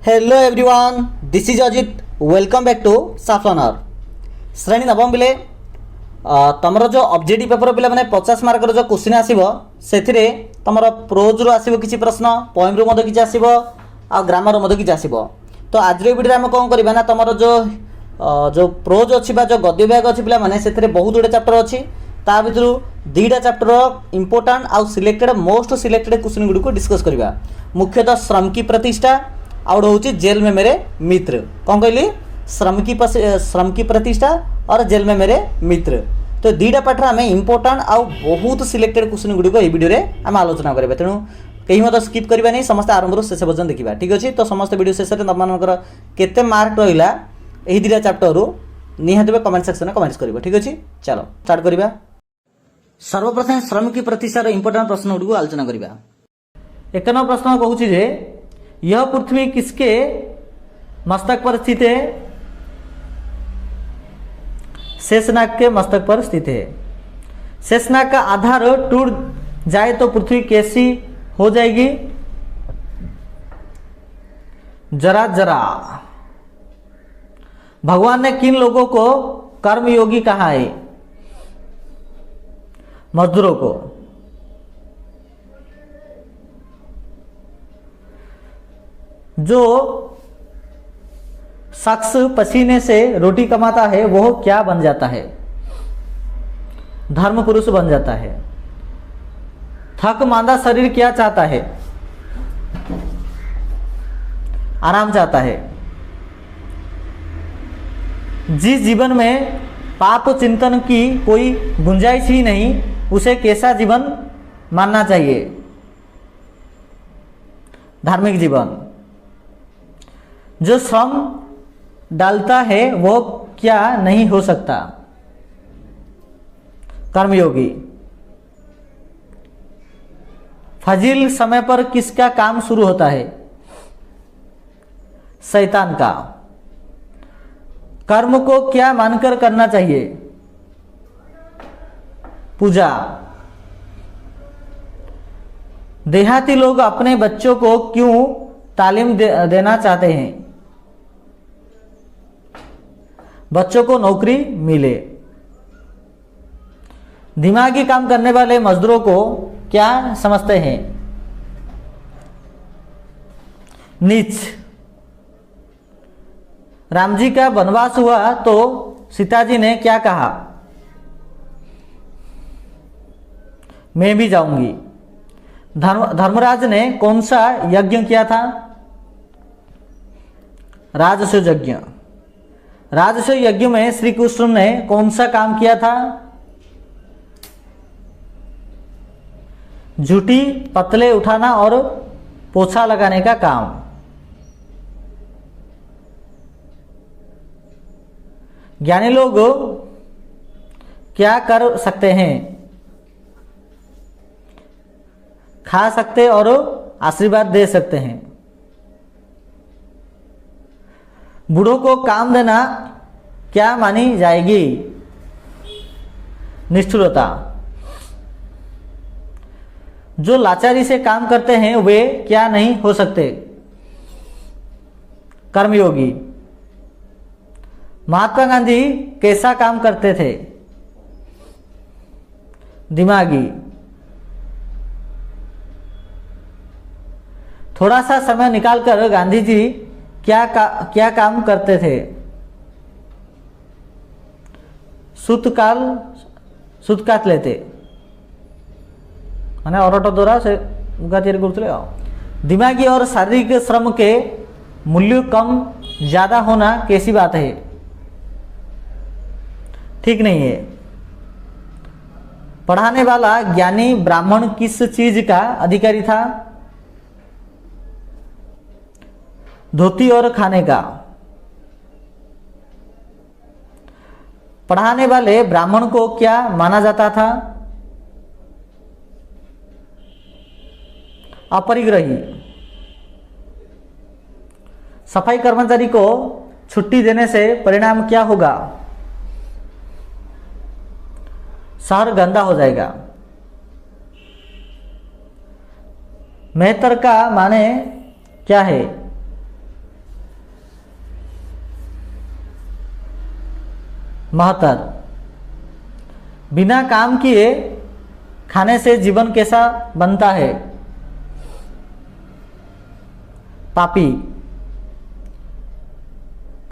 Hello everyone, this is Ajit. Welcome back to साफनर। श्रेणी नवम बिले तुमर जो ऑब्जेक्टिव पेपर पे मैंने 50 मार्क जो क्वेश्चन आसो से तुम प्रोज रू आसो किसी प्रश्न, पोएम रू मध्य किसी आसो आ ग्रामर मध्य किसी आसो। तो आज वीडियो आम कौन करवा ना तुम जो प्रोज अच्छी जो गद्य विभाग अच्छी पे मैंने से बहुत गुड़े चैप्टर अच्छी ता भर दुईटा चैप्टर इंपोर्टाट आउ selected most selected question Gudi को डिस्कस करवा। मुख्यतः श्रम की प्रतिष्ठा आउट हूँ जेल में मेरे मित्र। कौन कहली? श्रम की प्रतिष्ठा और जेल में मेरे मित्र। तो दुईटा पाठ आम इंपोर्टाट आउ बहुत सिलेक्टेड क्वेश्चन गुड़ी को वीडियो में आम आलोचना करेंगे। तेणु कहीं मत स्किप करवा नहीं, समस्त आरंभ शेष पर्यटन देखा। ठीक अच्छे, तो समस्त वीडियो शेष में तुम केते मार्क रहा यही दुईटा चैप्टर रू निहाती कमेंट सेक्शन में कमेंट्स कर। ठीक अच्छे, चलो स्टार्ट करवा। सर्वप्रथम श्रम की प्रतिष्ठार इंपोर्टाट प्रश्न गुड़ी को आलोचना करवा। 1 नंबर प्रश्न कहूँ यह पृथ्वी किसके मस्तक पर स्थित है? शेषनाग के मस्तक पर स्थित है। शेषनाग का आधार टूट जाए तो पृथ्वी कैसी हो जाएगी? जरा जरा। भगवान ने किन लोगों को कर्मयोगी कहा है? मजदूरों को। जो शख्स पसीने से रोटी कमाता है वह क्या बन जाता है? धर्म पुरुष बन जाता है। थक मांदा शरीर क्या चाहता है? आराम चाहता है। जिस जीवन में पाप चिंतन की कोई गुंजाइश ही नहीं उसे कैसा जीवन मानना चाहिए? धार्मिक जीवन। जो श्रम डालता है वो क्या नहीं हो सकता? कर्मयोगी। फजील समय पर किसका काम शुरू होता है? शैतान का। कर्म को क्या मानकर करना चाहिए? पूजा। देहाती लोग अपने बच्चों को क्यों तालीम देना चाहते हैं? बच्चों को नौकरी मिले। दिमागी काम करने वाले मजदूरों को क्या समझते हैं? नीच। राम जी का वनवास हुआ तो सीता जी ने क्या कहा? मैं भी जाऊंगी। धर्मराज ने कौन सा यज्ञ किया था? राजसूय यज्ञ। राजसूय यज्ञ में श्री कृष्ण ने कौन सा काम किया था? झूठी पतले उठाना और पोछा लगाने का काम। ज्ञानी लोग क्या कर सकते हैं? खा सकते और आशीर्वाद दे सकते हैं। बूढ़ों को काम देना क्या मानी जाएगी? निष्ठुरता। जो लाचारी से काम करते हैं वे क्या नहीं हो सकते? कर्मयोगी। महात्मा गांधी कैसा काम करते थे? दिमागी। थोड़ा सा समय निकालकर गांधी जी क्या काम करते थे? सूत काट लेते माने अरट द्वारा से उगा तैयारी करते। दिमागी और शारीरिक श्रम के मूल्य कम ज्यादा होना कैसी बात है? ठीक नहीं है। पढ़ाने वाला ज्ञानी ब्राह्मण किस चीज का अधिकारी था? धोती और खाने का। पढ़ाने वाले ब्राह्मण को क्या माना जाता था? अपरिग्रही। सफाई कर्मचारी को छुट्टी देने से परिणाम क्या होगा? शहर गंदा हो जाएगा। मेहतर का माने क्या है? महत्तर। बिना काम किए खाने से जीवन कैसा बनता है? पापी।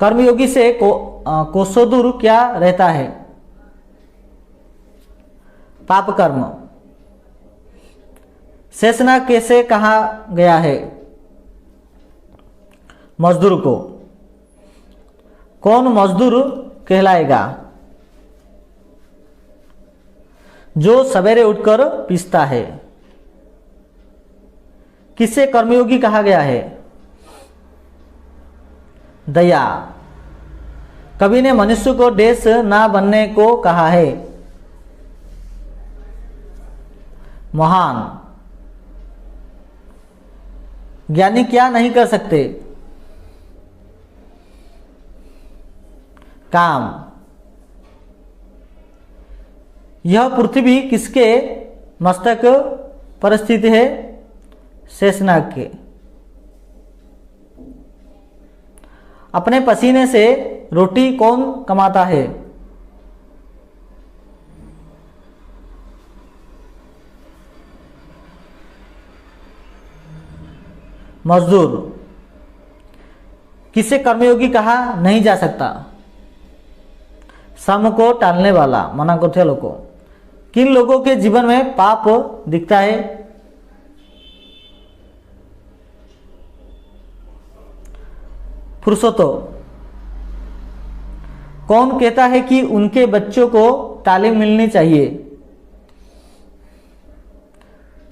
कर्मयोगी से कोसों दूर क्या रहता है? पाप कर्म। शेषनाग कैसे कहा गया है? मजदूर को। कौन मजदूर कहलाएगा? जो सवेरे उठकर पीसता है। किसे कर्मयोगी कहा गया है? दया। कवि ने मनुष्य को देश ना बनने को कहा है? महान। ज्ञानी क्या नहीं कर सकते? काम। यह पृथ्वी किसके मस्तक पर स्थित है? शेषनाग के। अपने पसीने से रोटी कौन कमाता है? मजदूर। किसे कर्मयोगी कहा नहीं जा सकता? श्रम को टालने वाला, मना करते लोग को। किन लोगों के जीवन में पाप दिखता है? पुरुषोत्तम। कौन कहता है कि उनके बच्चों को तालीम मिलनी चाहिए?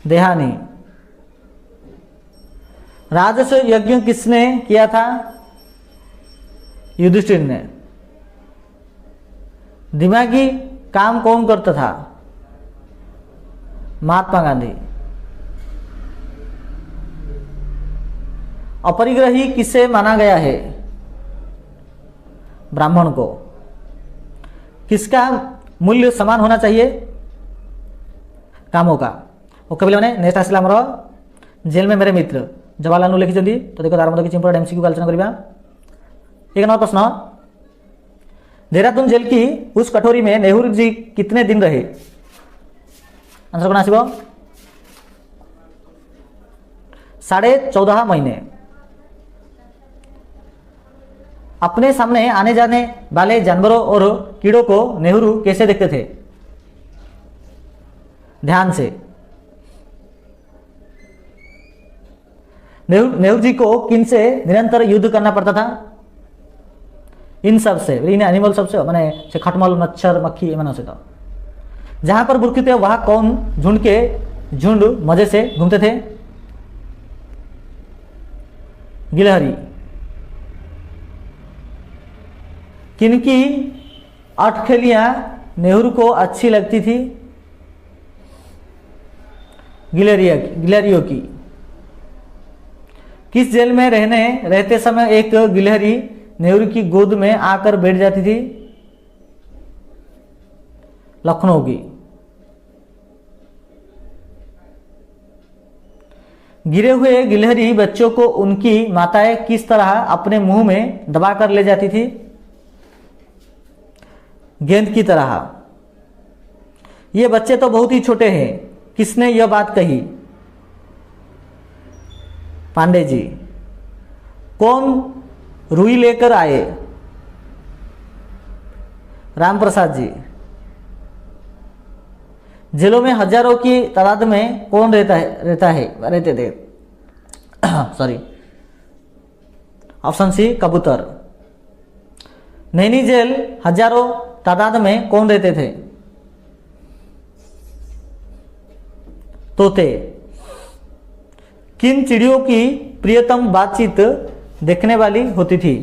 देहानी। राजस्व यज्ञ किसने किया था? युधिष्ठिर ने। दिमागी काम कौन करता था? महात्मा गांधी। अपरिग्रही किसे माना गया है? ब्राह्मण को। किसका मूल्य समान होना चाहिए? कामों का। और कभी मैंने नेक्स्ट आसला आमर जेल में मेरे मित्र जवाहरलाल नेहरू लिखिं तो देखो तार मध्य किसी इंपोर्टेंट एमसीक्यू का आलोचना करवा। एक नंबर प्रश्न, देहरादून जेल की उस कटोरी में नेहरू जी कितने दिन रहे? आंसर कौन आसिबो? 14.5 महीने। अपने सामने आने जाने वाले जानवरों और कीड़ों को नेहरू कैसे देखते थे? ध्यान से। नेहरू जी को किन से निरंतर युद्ध करना पड़ता था? इन सब से, इन एनिमल सब से, माने से खटमल, मच्छर, मक्खी एमन से। तो जहां पर बुरकी थे वहां कौन झुंड मजे से घूमते थे? गिलहरी। किनकी अटखेलियां नेहरू को अच्छी लगती थी? गिलहरियों की। किस जेल में रहते समय एक गिलहरी नेहरू की गोद में आकर बैठ जाती थी? लखनऊ की। गिरे हुए गिलहरी बच्चों को उनकी माताएं किस तरह अपने मुंह में दबाकर ले जाती थी? गेंद की तरह। ये बच्चे तो बहुत ही छोटे हैं, किसने यह बात कही? पांडे जी। कौन रुई लेकर आए? राम प्रसाद जी। जेलों में हजारों की तादाद में कौन रहते थे? सॉरी, ऑप्शन सी कबूतर। नैनी जेल हजारों तादाद में कौन रहते थे? तोते। किन चिड़ियों की प्रियतम बातचीत देखने वाली होती थी?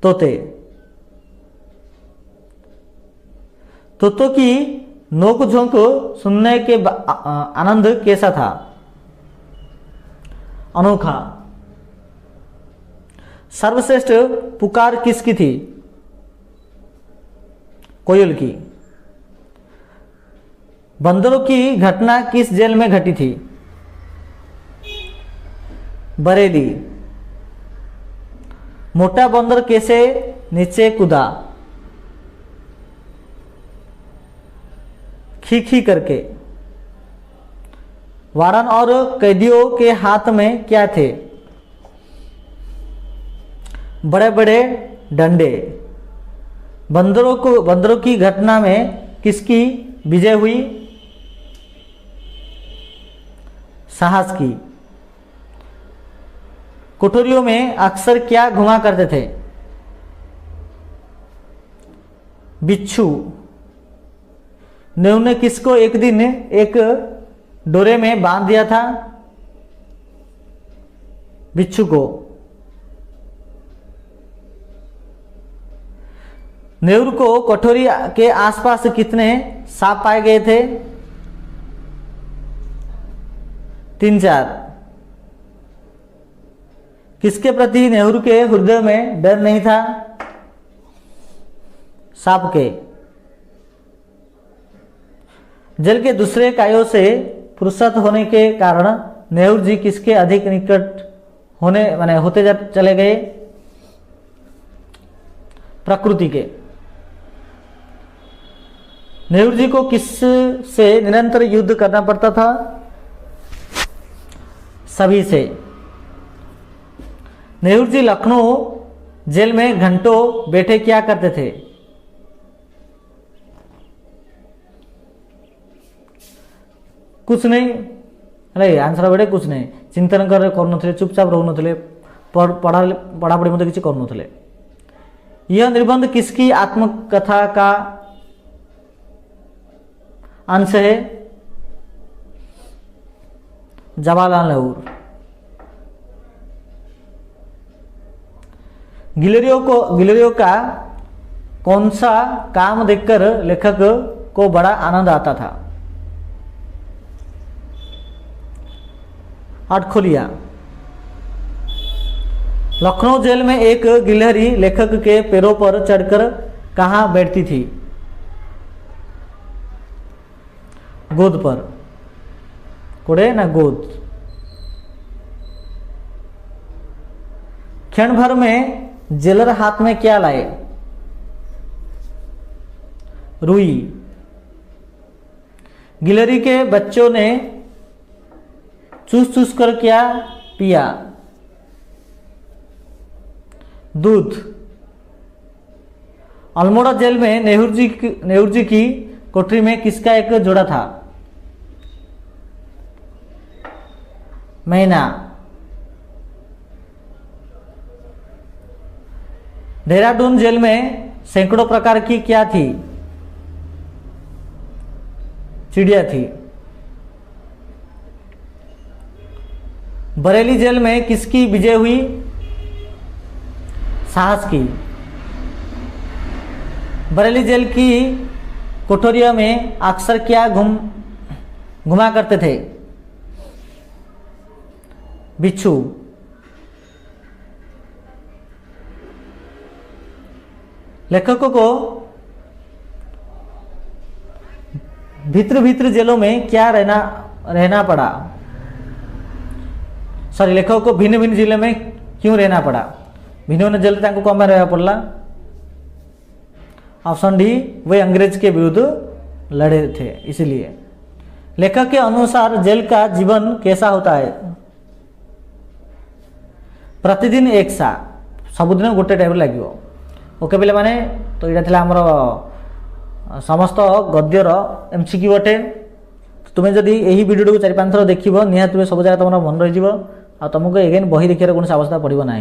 तोते। तोतों की नोक-झोंक सुनने के आनंद कैसा था? अनोखा। सर्वश्रेष्ठ पुकार किसकी थी? कोयल की। बंदरों की घटना किस जेल में घटी थी? बरेली। मोटा बंदर कैसे नीचे कूदा, खी करके। वार्डन और कैदियों के हाथ में क्या थे? बड़े बड़े डंडे। बंदरों की घटना में किसकी विजय हुई? साहस की। कोठरियों में अक्सर क्या घुमा करते थे? बिच्छू। नेहरू ने किसको एक दिन एक डोरे में बांध दिया था? बिच्छू को। नेहरू को कोठरी के आसपास कितने सांप पाए गए थे? 3-4। किसके प्रति नेहरू के हृदय में डर नहीं था? सांप के। जल के दूसरे कायों से फुर्सत होने के कारण नेहरू जी किसके अधिक निकट होते चले गए? प्रकृति के। नेहरू जी को किस से निरंतर युद्ध करना पड़ता था? सभी से। नेहरू जी लखनऊ जेल में घंटों बैठे क्या करते थे? कुछ नहीं। अरे आंसर बेटे कुछ नहीं। चिंतन कर चुपचाप रहून पढ़ापढ़ी मत किसी करूँ। यह निबंध किसकी आत्मकथा का अंश है? जवाहरलाल नेहरू। गिलेरियो का कौन सा काम देखकर लेखक को बड़ा आनंद आता था? आठखोलिया। लखनऊ जेल में एक गिलहरी लेखक के पैरों पर चढ़कर कहाँ बैठती थी? गोद पर। कोड़े ना गोद। क्षण भर में जेलर हाथ में क्या लाए? रुई। गिलहरी के बच्चों ने चूस कर क्या पिया? दूध। अल्मोड़ा जेल में नेहरू जी की कोठरी में किसका एक जोड़ा था? मैना। देहरादून जेल में सैकड़ों प्रकार की क्या थी? चिड़िया थी। बरेली जेल में किसकी विजय हुई? साहस की। बरेली जेल की कोठरियों में अक्सर क्या घुमा करते थे? बिच्छू। लेखकों को भीतर जेलों में क्या रहना पड़ा? सॉरी, लेखकों को भिन्न जिले में क्यों रहना पड़ा? भिन्न जेल कौन में रहा पड़ा? ऑप्शन डी, वे अंग्रेज के विरुद्ध लड़े थे इसलिए। लेखक के अनुसार जेल का जीवन कैसा होता है? प्रतिदिन एक सा, सबुदिन गोटे टाइम लगे। ओके पे माने तो यहाँ था आमर समस्त गद्यर एमसीक्यू अटे। तुम्हें जदि यही वीडियो को 4-5 थर देख निहत सब जगह तुम मन रही तुमको एगेन बही देखिए कौन आवश्यकता पड़ो ना।